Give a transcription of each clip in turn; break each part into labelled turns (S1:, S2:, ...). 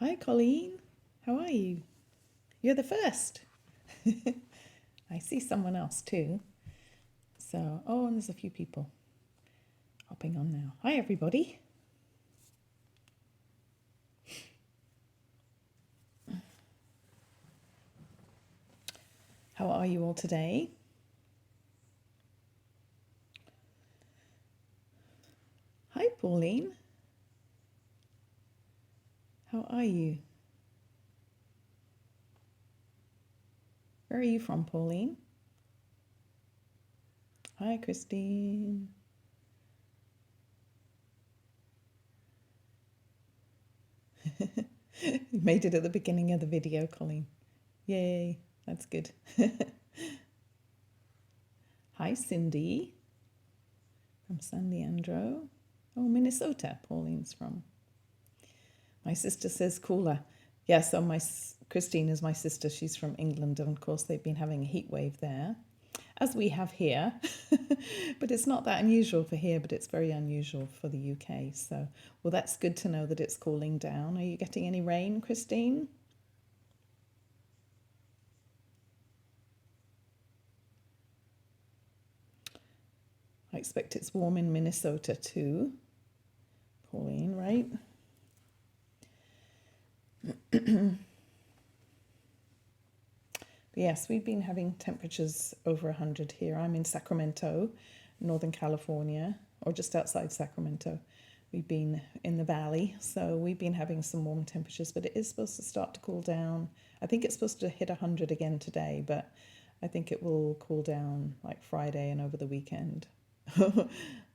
S1: Hi, Colleen. How are you? You're the first. I see someone else too. So, oh, and there's a few people hopping on now. Hi, everybody. How are you all today? Hi, Pauline. How are you? Where are you from, Pauline? Hi, Christine. You made it at the beginning of the video, Colleen. Yay, that's good. Hi, Cindy from San Leandro. Oh, Minnesota, Pauline's from. My sister says cooler. Yeah, so Christine is my sister. She's from England, and of course they've been having a heat wave there, as we have here. But it's not that unusual for here, but it's very unusual for the UK. So, well, that's good to know that it's cooling down. Are you getting any rain, Christine? I expect it's warm in Minnesota too, Pauline, right? But yes, we've been having temperatures over 100 here. I'm in Sacramento, Northern California, or just outside Sacramento. We've been in the valley, so we've been having some warm temperatures, but it is supposed to start to cool down. I think it's supposed to hit 100 again today, but I think it will cool down like Friday and over the weekend.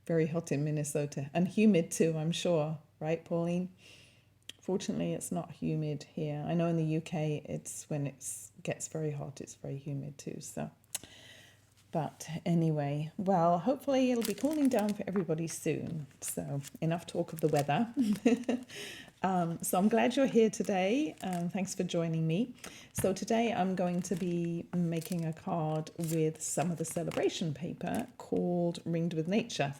S1: Very hot in Minnesota and humid too, I'm sure, right, Pauline? Fortunately, it's not humid here. I know in the UK, it's when it gets very hot, it's very humid too. So, but anyway, well, hopefully it'll be cooling down for everybody soon. So, enough talk of the weather. So I'm glad you're here today. Thanks for joining me. So today I'm going to be making a card with some of the celebration paper called Ringed with Nature.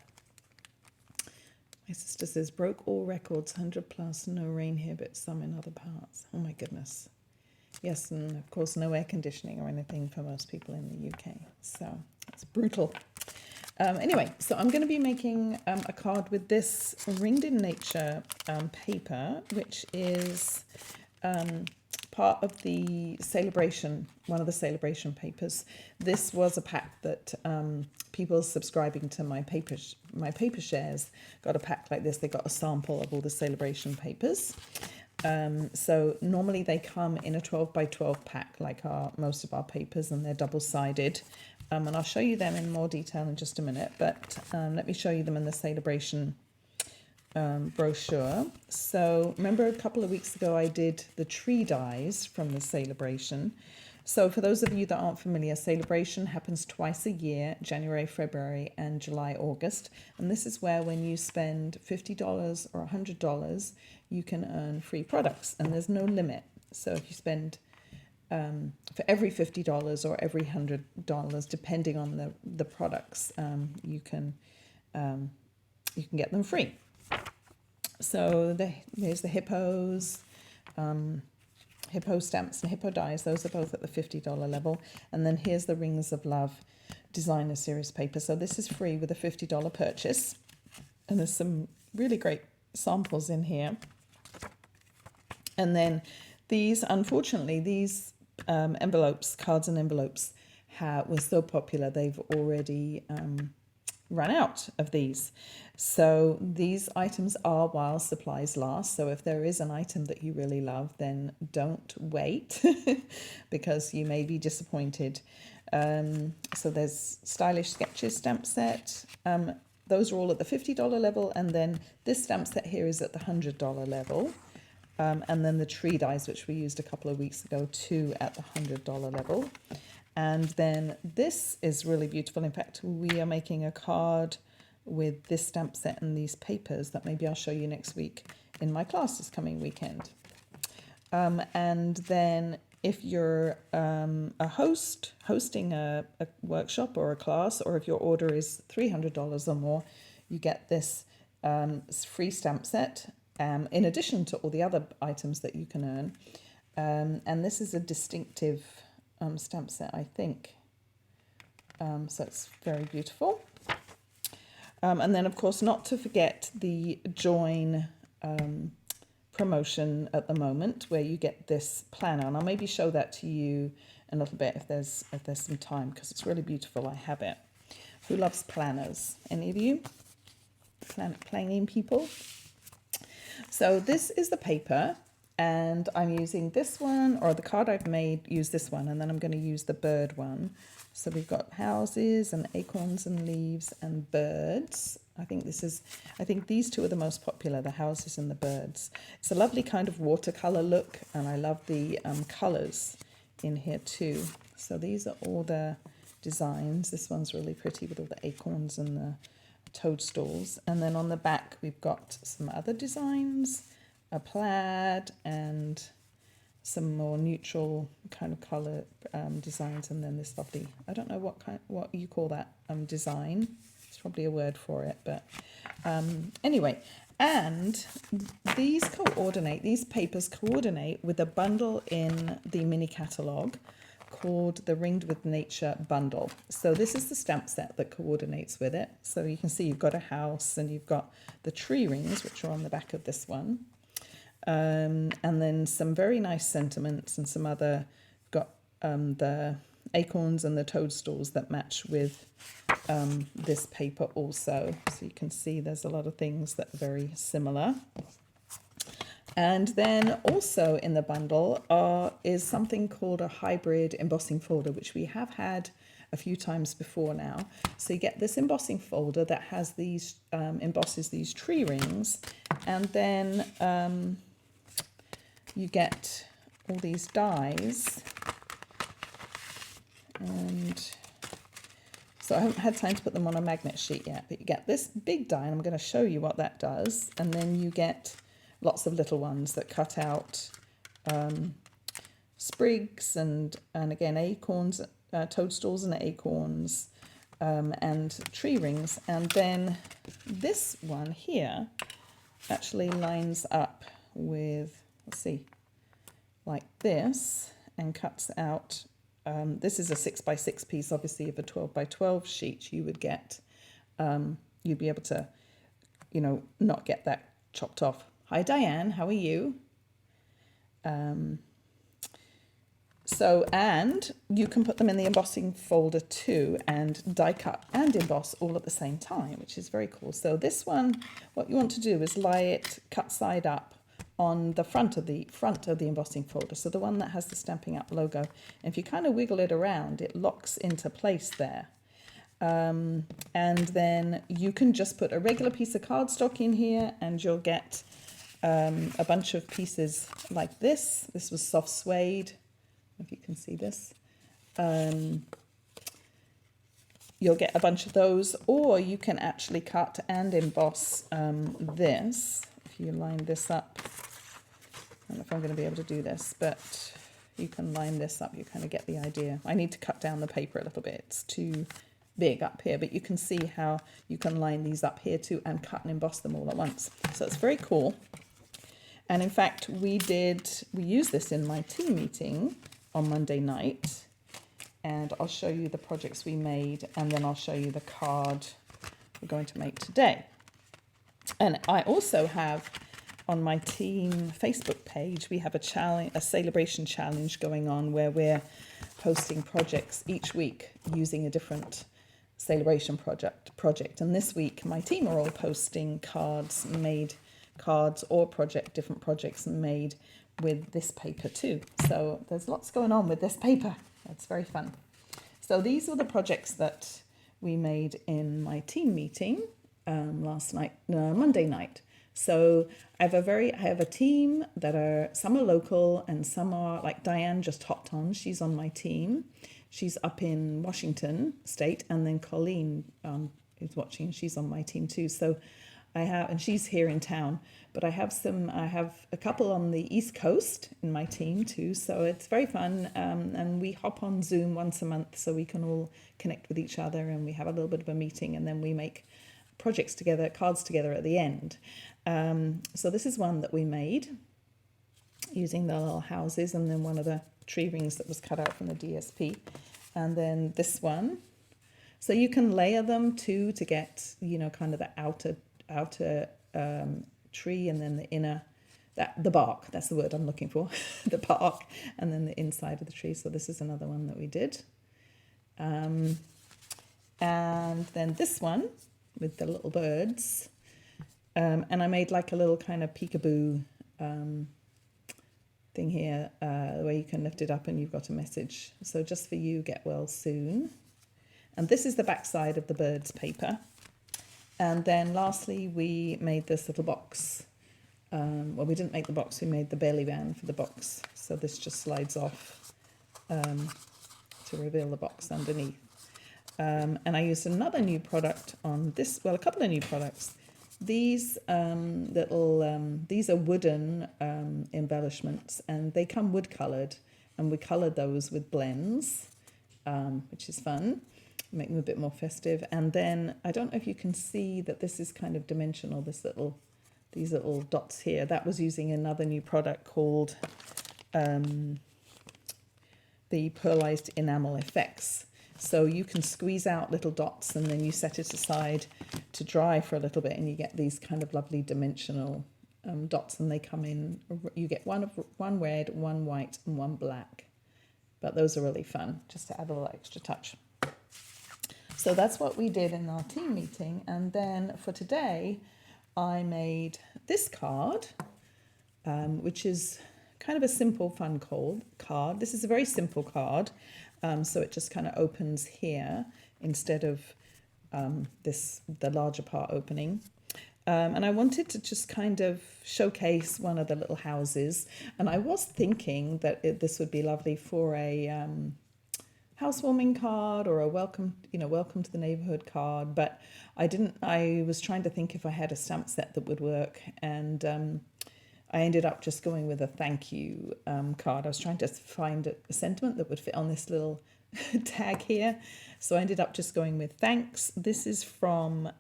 S1: My sister says, broke all records, 100 plus, no rain here, but some in other parts. Oh my goodness. Yes, and of course no air conditioning or anything for most people in the UK. So it's brutal. Anyway, so I'm going to be making a card with this Ringed in Nature paper, which is part of the celebration, one of the celebration papers. This was a pack that people subscribing to my paper shares got a pack like this. They got a sample of all the celebration papers. So normally they come in a 12 by 12 pack like most of our papers, and they're double-sided. And I'll show you them in more detail in just a minute, but let me show you them in the celebration brochure. So remember a couple of weeks ago I did the tree dies from the celebration. So for those of you that aren't familiar, celebration happens twice a year, January, February, and July, August. And this is where when you spend $50 or $100, you can earn free products, and there's no limit. So if you spend for every $50 or every $100, depending on the products, you can get them free. So there's the hippos, hippo stamps and hippo dies. Those are both at the $50 level. And then here's the Rings of Love designer series paper. So this is free with a $50 purchase. And there's some really great samples in here. And then these, unfortunately, these envelopes, cards and envelopes were so popular, they've already run out of these. So these items are while supplies last. So if there is an item that you really love, then don't wait because you may be disappointed. So there's Stylish Sketches stamp set. Those are all at the $50 level. And then this stamp set here is at the $100 level. And then the tree dies, which we used a couple of weeks ago, too, at the $100 level. And then this is really beautiful. In fact, we are making a card with this stamp set and these papers that maybe I'll show you next week in my class this coming weekend. And then if you're a host, hosting a workshop or a class, or if your order is $300 or more, you get this free stamp set. in addition to all the other items that you can earn. And this is a distinctive stamp set, I think. So it's very beautiful. And then, of course, not to forget the Join promotion at the moment, where you get this planner. And I'll maybe show that to you in a little bit if there's some time, because it's really beautiful. I have it. Who loves planners? Any of you? Planning people? So this is the paper, and I'm using this one, or the card I've made, use this one, and then I'm going to use the bird one. So we've got houses and acorns and leaves and birds. I think these two are the most popular, the houses and the birds. It's a lovely kind of watercolor look, and I love the colors in here too. So these are all the designs. This one's really pretty with all the acorns and the toadstools. And then on the back, we've got some other designs, a plaid and some more neutral kind of color designs, and then this lovely, I don't know what you call that design. It's probably a word for it, but anyway. And these papers coordinate with a bundle in the mini catalogue called the Ringed with Nature bundle. So this is the stamp set that coordinates with it. So you can see you've got a house and you've got the tree rings, which are on the back of this one. And then some very nice sentiments and some other, got the acorns and the toadstools that match with this paper also. So you can see there's a lot of things that are very similar. And then also in the bundle is something called a hybrid embossing folder, which we have had a few times before now. So you get this embossing folder that has these, embosses these tree rings, and then you get all these dies. And so I haven't had time to put them on a magnet sheet yet, but you get this big die, and I'm going to show you what that does. And then you get lots of little ones that cut out sprigs and again acorns, toadstools and acorns, and tree rings. And then this one here actually lines up with, let's see, like this, and cuts out. This is a 6x6 piece. Obviously, if a 12x12 sheet, you would get, you'd be able to, not get that chopped off. Hi, Diane. How are you? And you can put them in the embossing folder too, and die cut and emboss all at the same time, which is very cool. So this one, what you want to do is lie it cut side up on the front of the embossing folder. So the one that has the Stampin' Up logo. And if you kind of wiggle it around, it locks into place there. And then you can just put a regular piece of cardstock in here, and you'll get a bunch of pieces like this. This was soft suede, if you can see this. You'll get a bunch of those, or you can actually cut and emboss this. If you line this up, I don't know if I'm going to be able to do this, but you can line this up. You kind of get the idea. I need to cut down the paper a little bit. It's too big up here, but you can see how you can line these up here too and cut and emboss them all at once. So it's very cool. And in fact, we used this in my team meeting on Monday night, and I'll show you the projects we made, and then I'll show you the card we're going to make today. And I also have on my team Facebook page, we have a challenge, a celebration challenge going on, where we're posting projects each week using a different celebration project. And this week, my team are all posting cards or different projects made with this paper too. So there's lots going on with this paper. It's very fun. So these are the projects that we made in my team meeting Monday night. So I have a team that some are local and some are, like Diane just hopped on. She's on my team. She's up in Washington State, and then Colleen is watching. She's on my team too. So and she's here in town, but I have a couple on the East Coast in my team too. So it's very fun. And we hop on Zoom once a month so we can all connect with each other, and we have a little bit of a meeting, and then we make projects together, cards together at the end. So this is one that we made using the little houses, and then one of the tree rings that was cut out from the DSP, and then this one. So you can layer them too to get, you know, kind of the outer tree, and then the inner, the bark, that's the word I'm looking for, the bark, and then the inside of the tree. So this is another one that we did. And then this one with the little birds. And I made like a little kind of peekaboo thing here, where you can lift it up and you've got a message. So just for you, get well soon. And this is the back side of the bird's paper. And then lastly, we made this little box. Well, we didn't make the box, we made the belly band for the box. So this just slides off to reveal the box underneath. And I used another new product on this, well, a couple of new products. These these are wooden embellishments, and they come wood coloured, and we coloured those with blends, which is fun, make them a bit more festive. And then I don't know if you can see that this is kind of dimensional, these little dots here. That was using another new product called the Pearlized Enamel Effects. So you can squeeze out little dots, and then you set it aside to dry for a little bit, and you get these kind of lovely dimensional dots, and they come in, you get one red, one white, and one black. But those are really fun, just to add a little extra touch. So that's what we did in our team meeting. And then for today, I made this card, which is kind of a simple, fun card. This is a very simple card. So it just kind of opens here instead of the larger part opening. And I wanted to just kind of showcase one of the little houses. And I was thinking that this would be lovely for a housewarming card or a welcome to the neighborhood card. But I was trying to think if I had a stamp set that would work. And I ended up just going with a thank you card. I was trying to find a sentiment that would fit on this little tag here. So I ended up just going with thanks. This is from,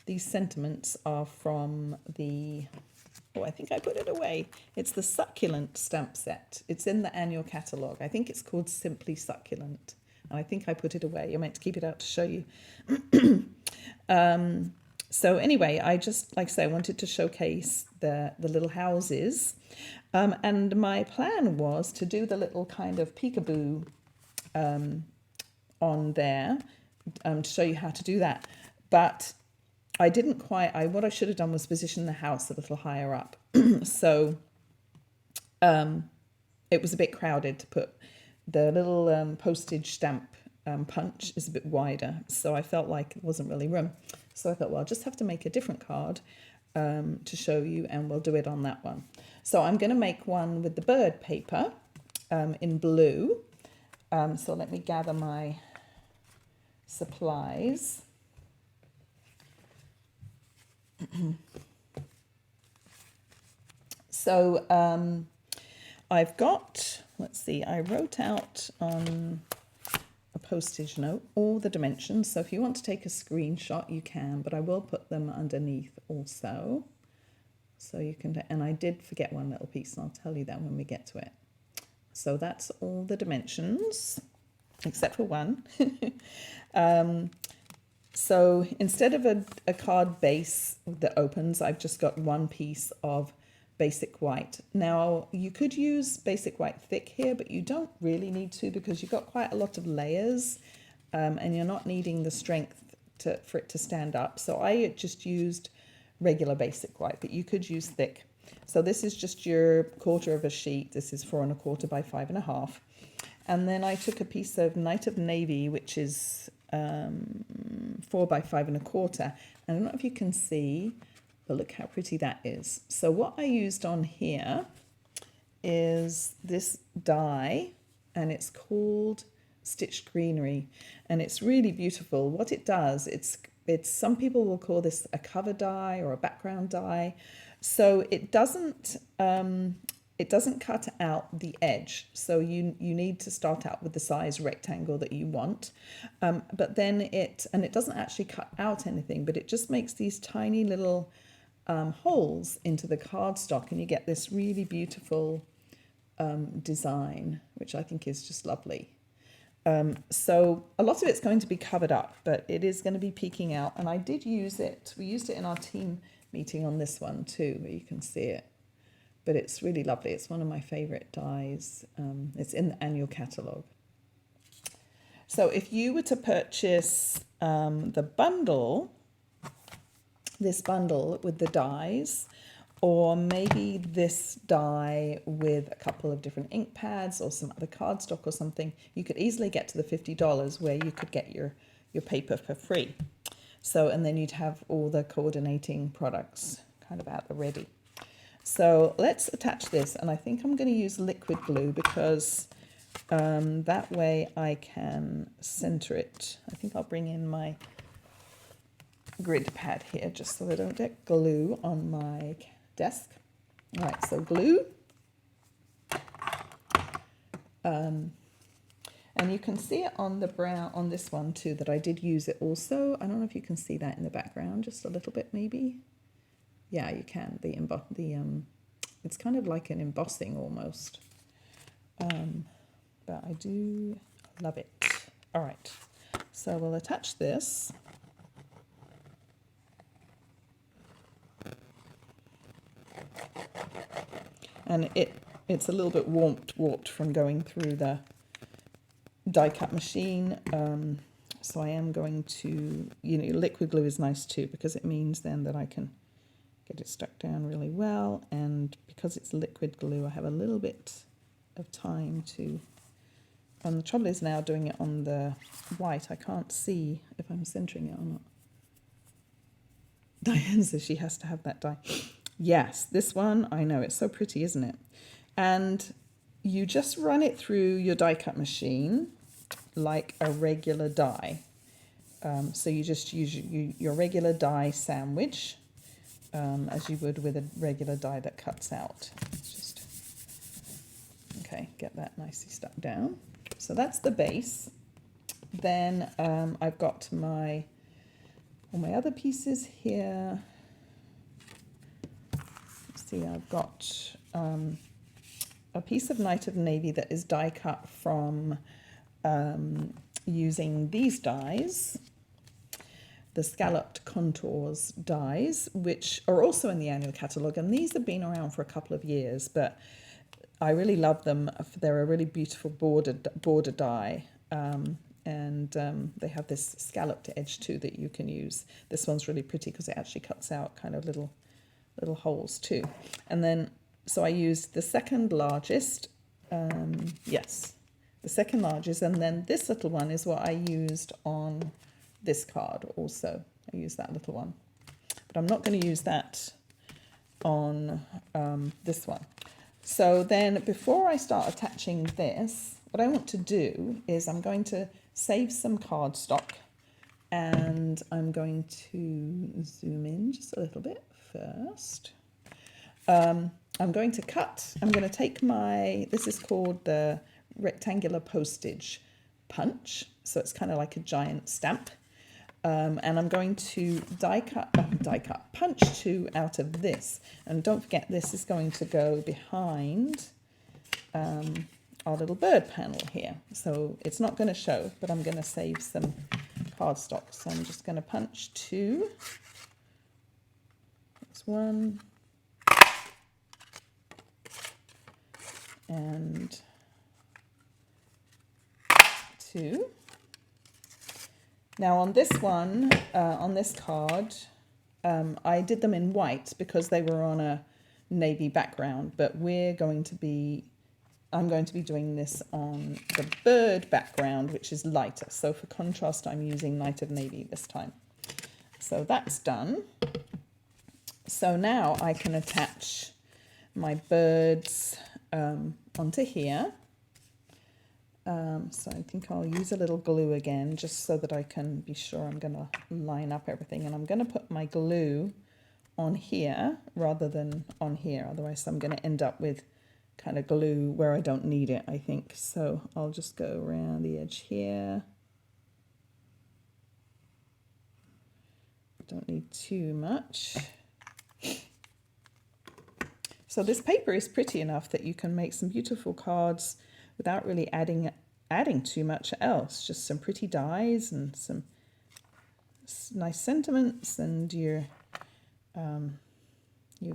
S1: these sentiments are from I think I put it away. It's the Succulent stamp set. It's in the annual catalogue. I think it's called Simply Succulent. And I think I put it away. I meant to keep it out to show you. So anyway, I just, like I say, I wanted to showcase the little houses. And my plan was to do the little kind of peekaboo on there to show you how to do that. But I didn't quite, what I should have done was position the house a little higher up. So it was a bit crowded to put the little postage stamp punch is a bit wider. So I felt like it wasn't really room. So I thought, well, I'll just have to make a different card to show you, and we'll do it on that one. So I'm going to make one with the bird paper in blue. So let me gather my supplies. So I've got, let's see, I wrote out on a postage note all the dimensions. So if you want to take a screenshot, you can, but I will put them underneath also. So you can, and I did forget one little piece, and I'll tell you that when we get to it. So that's all the dimensions, except for one. So instead of a card base that opens, I've just got one piece of basic white. Now you could use basic white thick here, but you don't really need to, because you've got quite a lot of layers and you're not needing the strength for it to stand up. So I just used regular basic white, but you could use thick. So this is just your quarter of a sheet. This is 4 1/4 by 5 1/2. And then I took a piece of Night of Navy, which is 4 by 5 1/4. I don't know if you can see, but look how pretty that is. So what I used on here is this die, and it's called Stitched Greenery, and it's really beautiful. What it does, it's some people will call this a cover die or a background die. So it doesn't it doesn't cut out the edge. So you need to start out with the size rectangle that you want. But then it doesn't actually cut out anything, but it just makes these tiny little holes into the cardstock, and you get this really beautiful design, which I think is just lovely. So a lot of it's going to be covered up, but it is going to be peeking out. And I did use it. We used it in our team meeting on this one too, where you can see it. But it's really lovely. It's one of my favorite dies. It's in the annual catalogue. So if you were to purchase the bundle, this bundle with the dies, or maybe this die with a couple of different ink pads or some other cardstock or something, you could easily get to the $50 where you could get your paper for free. So, and then you'd have all the coordinating products kind of out the ready. So let's attach this, and I think I'm going to use liquid glue because that way I can center it. I think I'll bring in my grid pad here just so I don't get glue on my desk. All right, so glue. And you can see it on the brown, on this one too, that I did use it also. I don't know if you can see that in the background, just a little bit maybe. Yeah, you can. It's kind of like an embossing almost. But I do love it. All right, so we'll attach this. And it's a little bit warped from going through the die cut machine. So I am going to, liquid glue is nice too, because it means then that I can get it stuck down really well. And because it's liquid glue, I have a little bit of time to, and the trouble is now doing it on the white, I can't see if I'm centering it or not. Diane says she has to have that die. Yes, this one, I know, it's so pretty, isn't it? And you just run it through your die cut machine like a regular die. So you just use your regular die sandwich as you would with a regular die that cuts out. Just, okay, get that nicely stuck down. So that's the base. Then I've got all my other pieces here. See, I've got a piece of Night of Navy that is die cut from using these dies, the Scalloped Contours dies, which are also in the annual catalogue, and these have been around for a couple of years, but I really love them. They're a really beautiful border die, and they have this scalloped edge too that you can use. This one's really pretty because it actually cuts out kind of little holes too. And then, so I used the second largest, yes, the second largest, and then this little one is what I used on this card also. I used that little one, but I'm not going to use that on this one. So then before I start attaching this, what I want to do is I'm going to save some cardstock, and I'm going to zoom in just a little bit first. I'm going to take this is called the rectangular postage punch. So it's kind of like a giant stamp. And I'm going to punch two out of this. And don't forget, this is going to go behind our little bird panel here. So it's not going to show, but I'm going to save some cardstock. So I'm just going to punch two. That's one. And two. Now on this one, on this card, I did them in white because they were on a navy background, but I'm going to be doing this on the bird background, which is lighter. So for contrast, I'm using Night of Navy this time. So that's done. So now I can attach my birds onto here. So I think I'll use a little glue again, just so that I can be sure I'm going to line up everything. And I'm going to put my glue on here rather than on here. Otherwise, I'm going to end up with kind of glue where I don't need it, I think. So I'll just go around the edge here. Don't need too much. So this paper is pretty enough that you can make some beautiful cards without really adding too much else. Just some pretty dies and some nice sentiments, and you're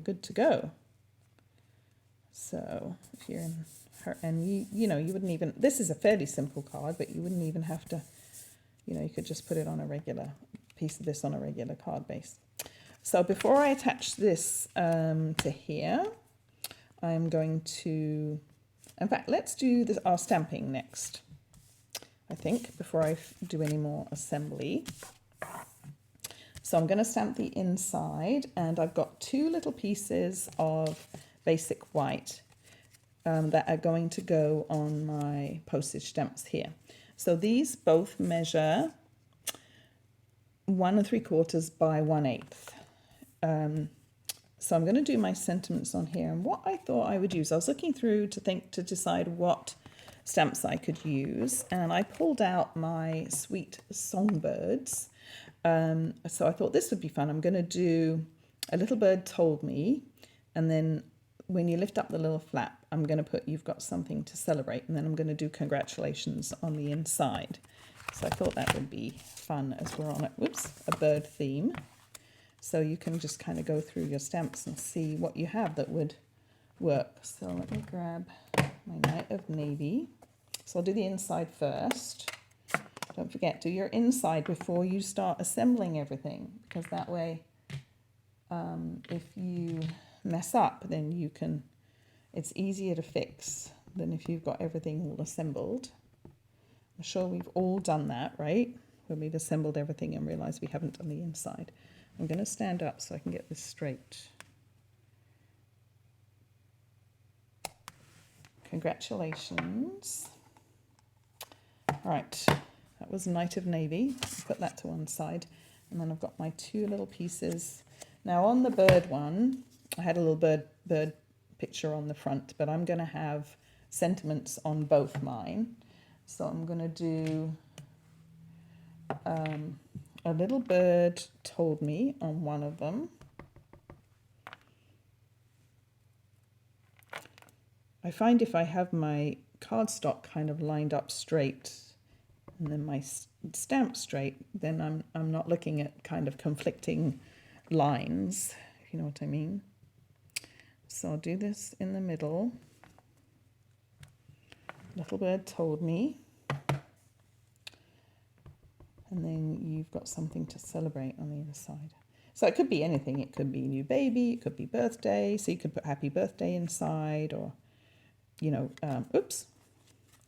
S1: good to go. So if you're in her, and you know, you wouldn't even, this is a fairly simple card, but you wouldn't even have to, you know, you could just put it on a regular piece of this on a regular card base. So before I attach this to here, I'm going to, in fact, let's do this, our stamping next, I think, before I do any more assembly. So I'm going to stamp the inside, and I've got 2 little pieces of basic white that are going to go on my postage stamps here. So these both measure 1 3/4 by 1/8. So I'm going to do my sentiments on here, and what I thought I would use, I was looking through to decide what stamps I could use, and I pulled out my Sweet Songbirds. So I thought this would be fun. I'm going to do A Little Bird Told Me, and then when you lift up the little flap, I'm going to put You've Got Something to Celebrate, and then I'm going to do Congratulations on the inside. So I thought that would be fun as we're on a bird theme. So you can just kind of go through your stamps and see what you have that would work. So let me grab my Night of Navy. So I'll do the inside first. Don't forget, do your inside before you start assembling everything, because that way, if you mess up, then it's easier to fix than if you've got everything all assembled. I'm sure we've all done that, right? When we've assembled everything and realized we haven't done the inside. I'm going to stand up so I can get this straight. Congratulations. All right, that was Night of Navy. Put that to one side. And then I've got my 2 little pieces. Now on the bird one, I had a little bird picture on the front, but I'm going to have sentiments on both mine. So I'm going to do A Little Bird Told Me on one of them. I find if I have my cardstock kind of lined up straight and then my stamp straight, then I'm not looking at kind of conflicting lines, if you know what I mean. So I'll do this in the middle. Little Bird Told Me. And then You've Got Something to Celebrate on the other side. So it could be anything. It could be new baby, it could be birthday. So you could put happy birthday inside, or, you know,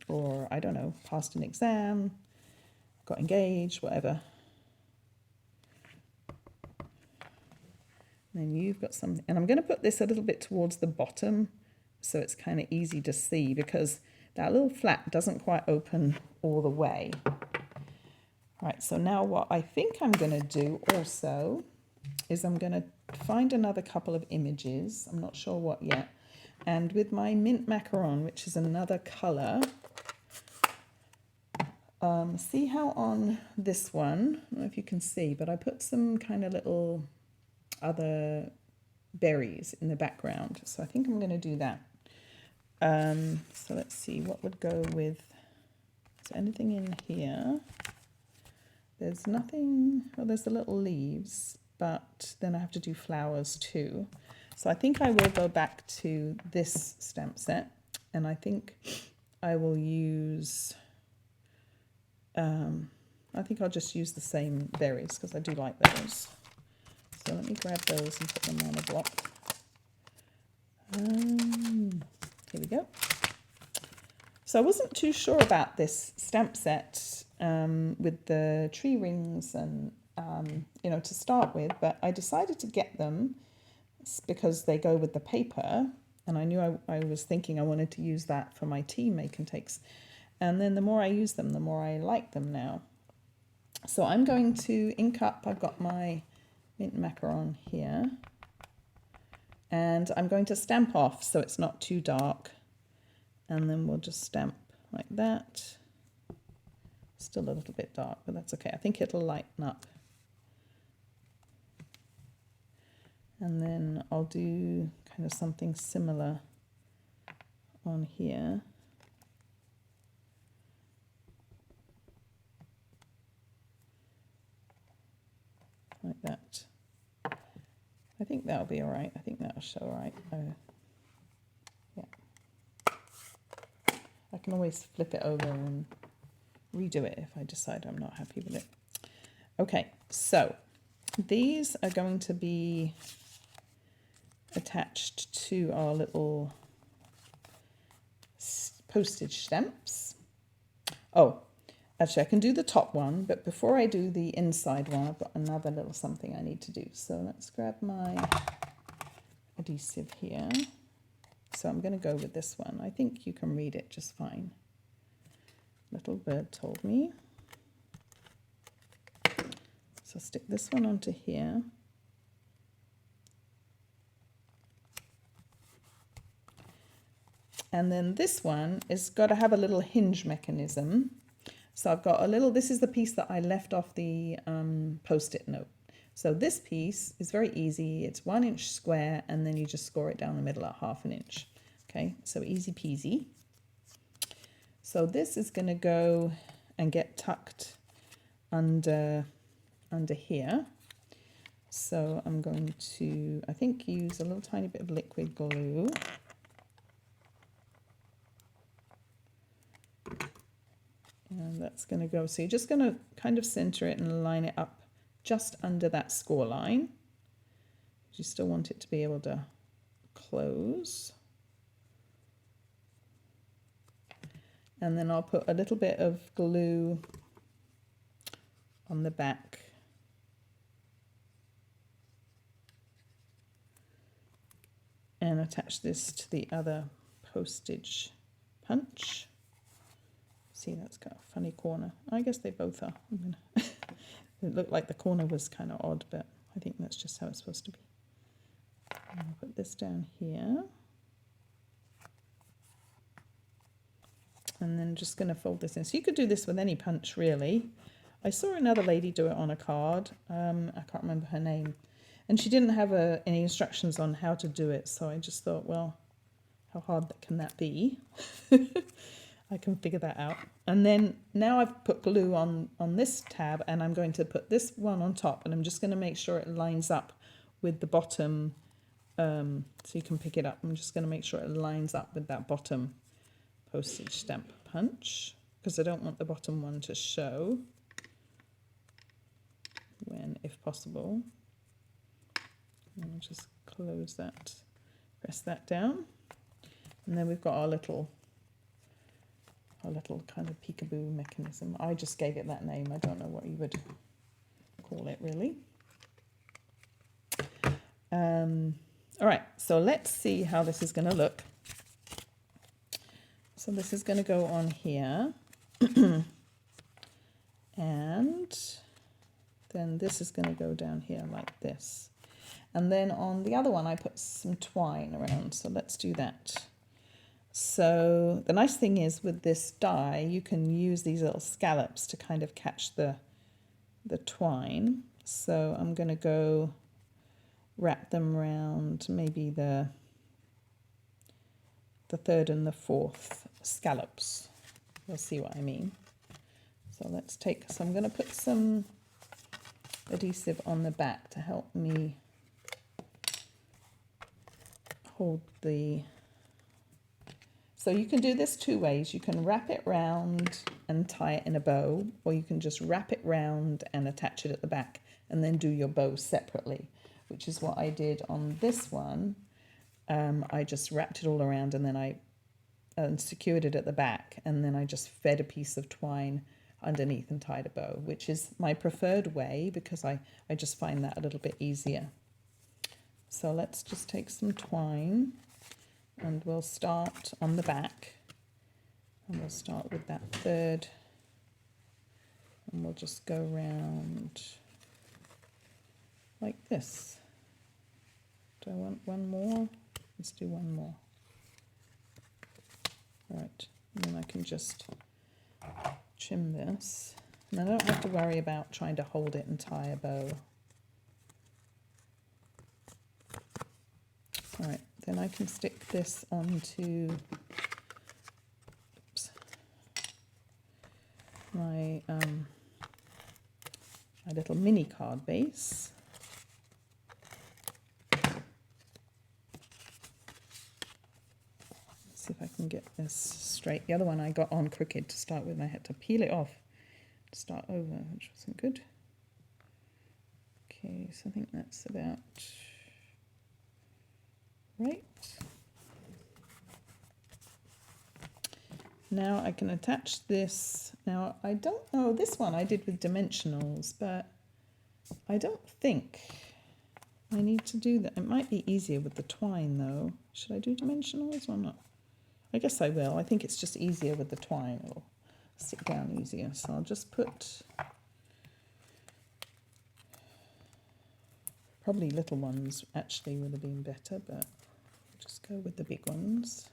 S1: or I don't know, passed an exam, got engaged, whatever. And then You've Got Something. And I'm going to put this a little bit towards the bottom so it's kind of easy to see, because that little flap doesn't quite open all the way. Right, so now what I think I'm going to do also is I'm going to find another couple of images. I'm not sure what yet. And with my mint macaron, which is another colour, see how on this one, I don't know if you can see, but I put some kind of little other berries in the background. So I think I'm going to do that. So let's see what would go with, is there anything in here? There's nothing, well, there's the little leaves, but then I have to do flowers too. So I think I will go back to this stamp set, and I think I will use, I think I'll just use the same berries because I do like those. So let me grab those and put them on a block. Here we go. So I wasn't too sure about this stamp set with the tree rings and, you know, to start with, but I decided to get them because they go with the paper, and I knew I was thinking I wanted to use that for my tea make and takes. And then the more I use them, the more I like them now. So I'm going to ink up, I've got my mint macaron here, and I'm going to stamp off so it's not too dark And then we'll just stamp like that. Still a little bit dark, but that's okay. I think it'll lighten up. And then I'll do kind of something similar on here. Like that. I think that'll be all right. I think that'll show all right. Yeah. I can always flip it over and redo it if I decide I'm not happy with it. Okay, so these are going to be attached to our little postage stamps. Oh, actually I can do the top one, but before I do the inside one, I've got another little something I need to do. So let's grab my adhesive here. So I'm going to go with this one. I think you can read it just fine. Little bird told me. So stick this one onto here. And then this one is got to have a little hinge mechanism. So I've got a little, this is the piece that I left off the post-it note. So this piece is very easy. It's 1 inch square, and then you just score it down the middle at 1/2 inch. Okay, so easy peasy. So this is going to go and get tucked under here. So I'm going to, I think, use a little tiny bit of liquid glue. And that's going to go, so you're just going to kind of center it and line it up just under that score line. You still want it to be able to close. And then I'll put a little bit of glue on the back. And attach this to the other postage punch. See, that's got a funny corner. I guess they both are. It looked like the corner was kind of odd, but I think that's just how it's supposed to be. And I'll put this down here. And then just going to fold this in. So you could do this with any punch, really. I saw another lady do it on a card. I can't remember her name. And she didn't have any instructions on how to do it. So I just thought, well, how hard can that be? I can figure that out. And then now I've put glue on this tab, and I'm going to put this one on top, and I'm just going to make sure it lines up with the bottom, so you can pick it up. I'm just going to make sure it lines up with that bottom postage stamp punch, because I don't want the bottom one to show if possible. And I'll just close that, press that down, and then we've got our little kind of peekaboo mechanism. I just gave it that name. I don't know what you would call it, really. All right, so let's see how this is going to look. So this is going to go on here. And then this is going to go down here like this. And then on the other one, I put some twine around. So let's do that. So the nice thing is with this die, you can use these little scallops to kind of catch the twine. So I'm going to go wrap them around maybe the third and the fourth scallops. You'll see what I mean. So so I'm going to put some adhesive on the back to help me hold the... So you can do this two ways. You can wrap it round and tie it in a bow, or you can just wrap it round and attach it at the back and then do your bow separately, which is what I did on this one. I just wrapped it all around, and then I secured it at the back, and then I just fed a piece of twine underneath and tied a bow, which is my preferred way because I just find that a little bit easier. So let's just take some twine, and we'll start on the back, and we'll start with that third, and we'll just go round like this. Do I want one more? Let's do one more. Right, and then I can just trim this. And I don't have to worry about trying to hold it and tie a bow. Right, then I can stick this onto my my little mini card base. Let's see if I can get this straight. The other one I got on crooked to start with, and I had to peel it off to start over, which wasn't good. Okay, so I think that's about right. Now I can attach this. Now I don't know, this one I did with dimensionals, but I don't think I need to do that. It might be easier with the twine though. Should I do dimensionals or not? I guess I will. I think it's just easier with the twine. It'll stick down easier. So I'll just put probably little ones actually would have been better, but I'll just go with the big ones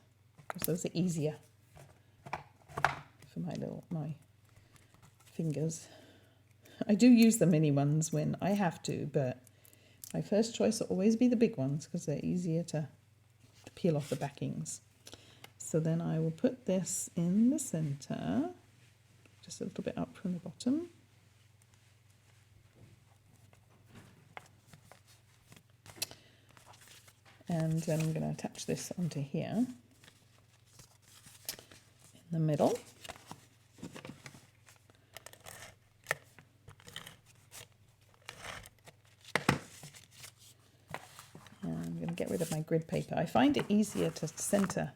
S1: because those are easier for my fingers. I do use the mini ones when I have to, but my first choice will always be the big ones because they're easier to peel off the backings. So then I will put this in the center, just a little bit up from the bottom. And then I'm going to attach this onto here in the middle. And I'm going to get rid of my grid paper. I find it easier to center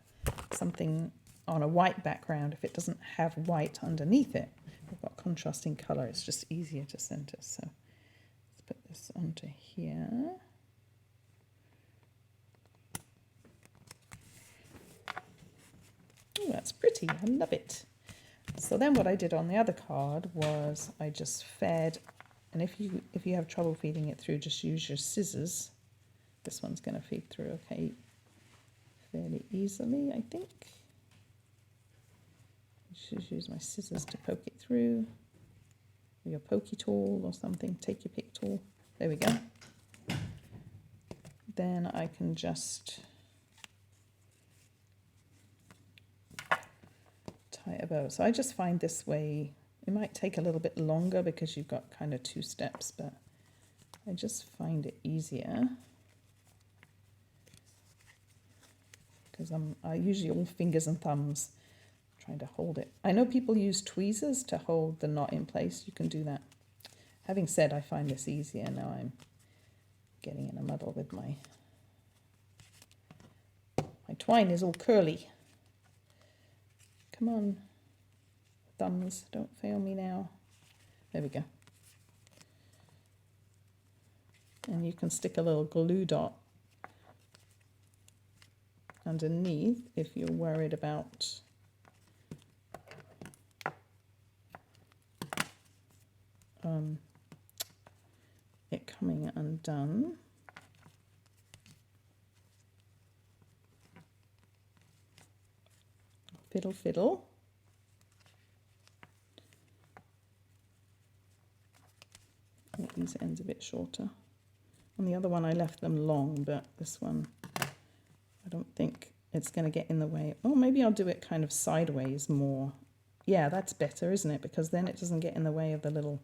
S1: something on a white background if it doesn't have white underneath it. I've got contrasting color, it's just easier to center. So let's put this onto here. Oh, that's pretty, I love it. So then what I did on the other card was I just fed, and if you have trouble feeding it through, just use your scissors. This one's going to feed through okay fairly easily, I think. Just use my scissors to poke it through, or your pokey tool or something. Take your pick tool. There we go. Then I can just tie a bow. So I just find this way, it might take a little bit longer because you've got kind of two steps, but I just find it easier because I usually all fingers and thumbs trying to hold it. I know people use tweezers to hold the knot in place. You can do that. Having said, I find this easier. Now I'm getting in a muddle with my twine is all curly. Come on, thumbs, don't fail me now. There we go. And you can stick a little glue dot underneath if you're worried about it coming undone. Fiddle, fiddle. Make these ends a bit shorter. On the other one I left them long, but this one I don't think it's going to get in the way. Oh, maybe I'll do it kind of sideways more. Yeah, that's better, isn't it? Because then it doesn't get in the way of the little...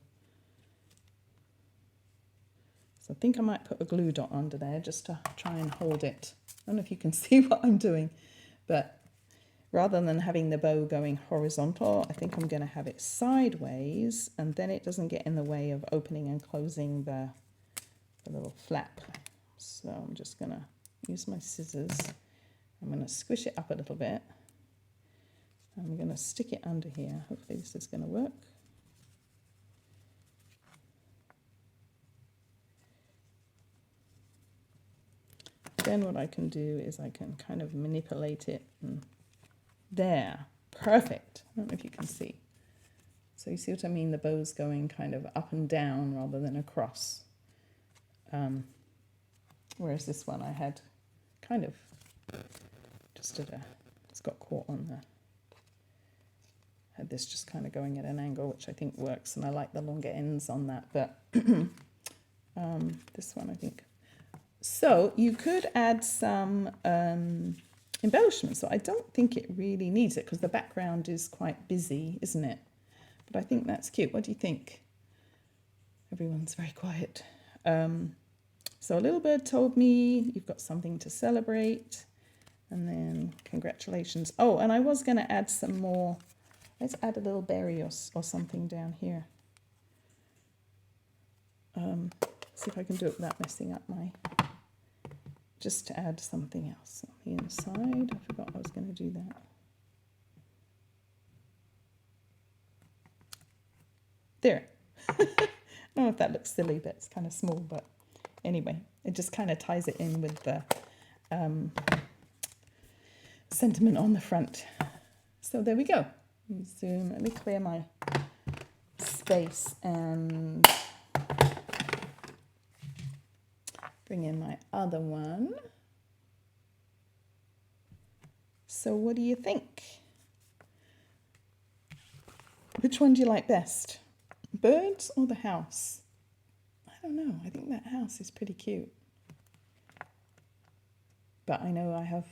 S1: So I think I might put a glue dot under there just to try and hold it. I don't know if you can see what I'm doing, but rather than having the bow going horizontal, I think I'm going to have it sideways, and then it doesn't get in the way of opening and closing the little flap. So I'm just going to use my scissors. I'm going to squish it up a little bit. I'm going to stick it under here. Hopefully this is going to work. Then what I can do is I can kind of manipulate it. And there, perfect. I don't know if you can see. So you see what I mean? The bow's going kind of up and down rather than across. Whereas this one I had kind of just did it's got caught on had this just kind of going at an angle, which I think works, and I like the longer ends on that, but this one I think. So you could add some embellishments. So I don't think it really needs it because the background is quite busy, isn't it? But I think that's cute. What do you think? Everyone's very quiet. So a little bird told me you've got something to celebrate. And then congratulations. Oh, and I was going to add some more. Let's add a little berry or something down here. See if I can do it without messing up my... Just to add something else on the inside. I forgot I was going to do that. There. I don't know if that looks silly, but it's kind of small. But anyway, it just kind of ties it in with the sentiment on the front. So there we go. Let me zoom. Let me clear my space and bring in my other one. So what do you think? Which one do you like best? Birds or the house? I don't know. I think that house is pretty cute. But I know I have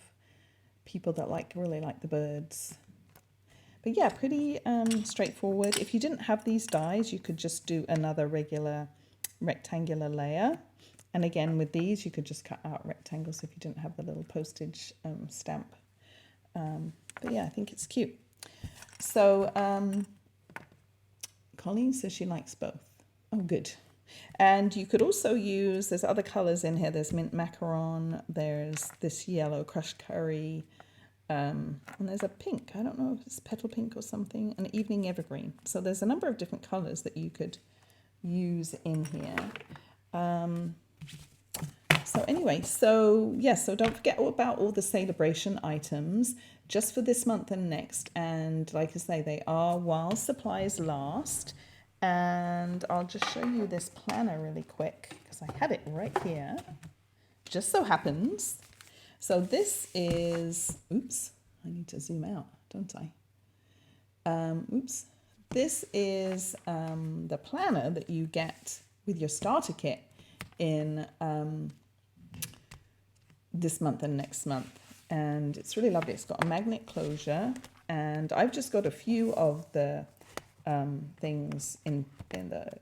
S1: people that really like the birds. But yeah, pretty straightforward. If you didn't have these dies, you could just do another regular rectangular layer. And again, with these, you could just cut out rectangles if you didn't have the little postage stamp. But yeah, I think it's cute. So Colleen says she likes both. Oh, good. And you could also use, there's other colours in here. There's mint macaron. There's this yellow crushed curry. And there's a pink. I don't know if it's petal pink or something. An evening evergreen. So there's a number of different colours that you could use in here. So anyway, so yes, so don't forget about all the celebration items just for this month and next. And like I say, they are while supplies last. And I'll just show you this planner really quick because I have it right here. Just so happens. So this is, oops, I need to zoom out, don't I? Oops. This is the planner that you get with your starter kit in this month and next month, and it's really lovely. It's got a magnet closure, and I've just got a few of the things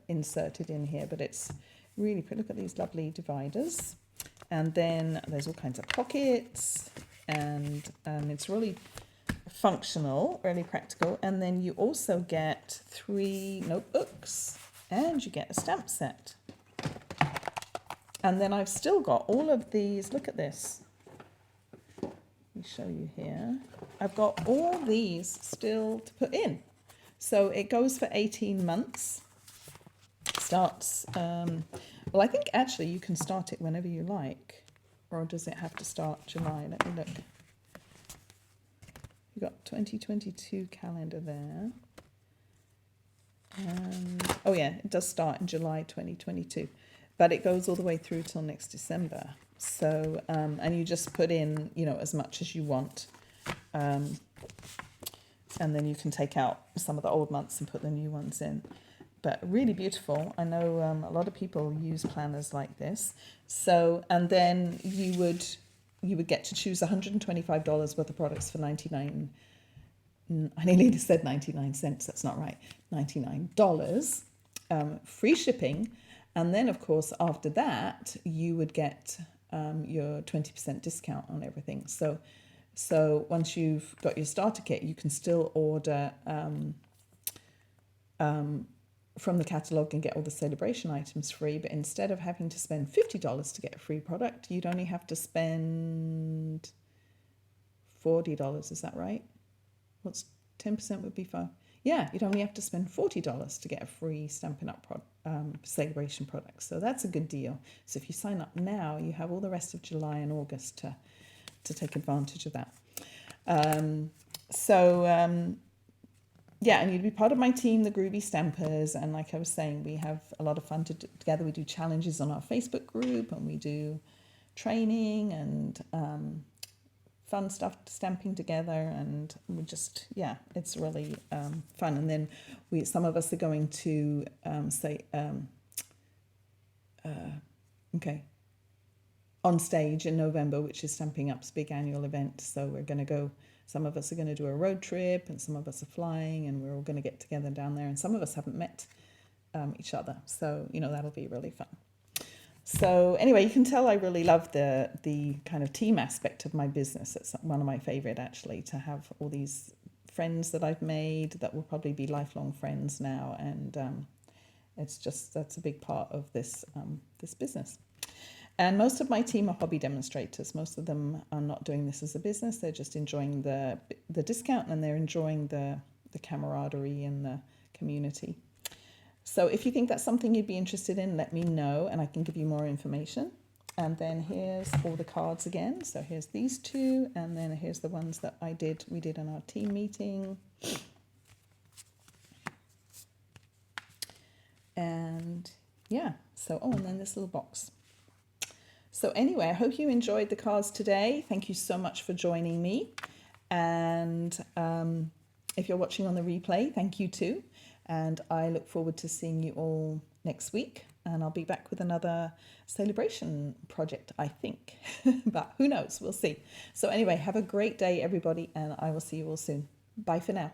S1: inserted in here, but it's really pretty. Look at these lovely dividers, and then there's all kinds of pockets, and it's really functional, really practical. And then you also get 3 notebooks, and you get a stamp set. And then I've still got all of these. Look at this. Let me show you here. I've got all these still to put in. So it goes for 18 months. Starts, well, I think actually you can start it whenever you like. Or does it have to start July? Let me look. You've got 2022 calendar there. And, oh yeah, it does start in July 2022. But it goes all the way through till next December. So, and you just put in, you know, as much as you want. And then you can take out some of the old months and put the new ones in. But really beautiful. I know a lot of people use planners like this. So, and then you would get to choose $125 worth of products for 99. I nearly said 99 cents. That's not right. $99. Free shipping. And then, of course, after that, you would get your 20% discount on everything. So once you've got your starter kit, you can still order from the catalogue and get all the celebration items free. But instead of having to spend $50 to get a free product, you'd only have to spend $40. Is that right? What's 10% would be fine. Yeah, you'd only have to spend $40 to get a free Stampin' Up! Celebration product. So that's a good deal. So if you sign up now, you have all the rest of July and August to take advantage of that. Yeah, and you'd be part of my team, the Groovy Stampers. And like I was saying, we have a lot of fun together. We do challenges on our Facebook group, and we do training and fun stuff stamping together, and we just, yeah, it's really fun. And then some of us are going to on stage in November, which is Stamping Up's big annual event. So we're going to go, some of us are going to do a road trip, and some of us are flying, and we're all going to get together down there. And some of us haven't met each other. So, that'll be really fun. So anyway, you can tell I really love the kind of team aspect of my business. It's one of my favorite, actually, to have all these friends that I've made that will probably be lifelong friends now. And that's a big part of this business. And most of my team are hobby demonstrators. Most of them are not doing this as a business. They're just enjoying the discount, and they're enjoying the camaraderie and the community. So if you think that's something you'd be interested in, let me know and I can give you more information. And then here's all the cards again. So here's these two, and then here's the ones that we did in our team meeting. And yeah, and then this little box. So anyway, I hope you enjoyed the cards today. Thank you so much for joining me. And if you're watching on the replay, thank you too. And I look forward to seeing you all next week. And I'll be back with another celebration project, I think. But who knows? We'll see. So anyway, have a great day, everybody. And I will see you all soon. Bye for now.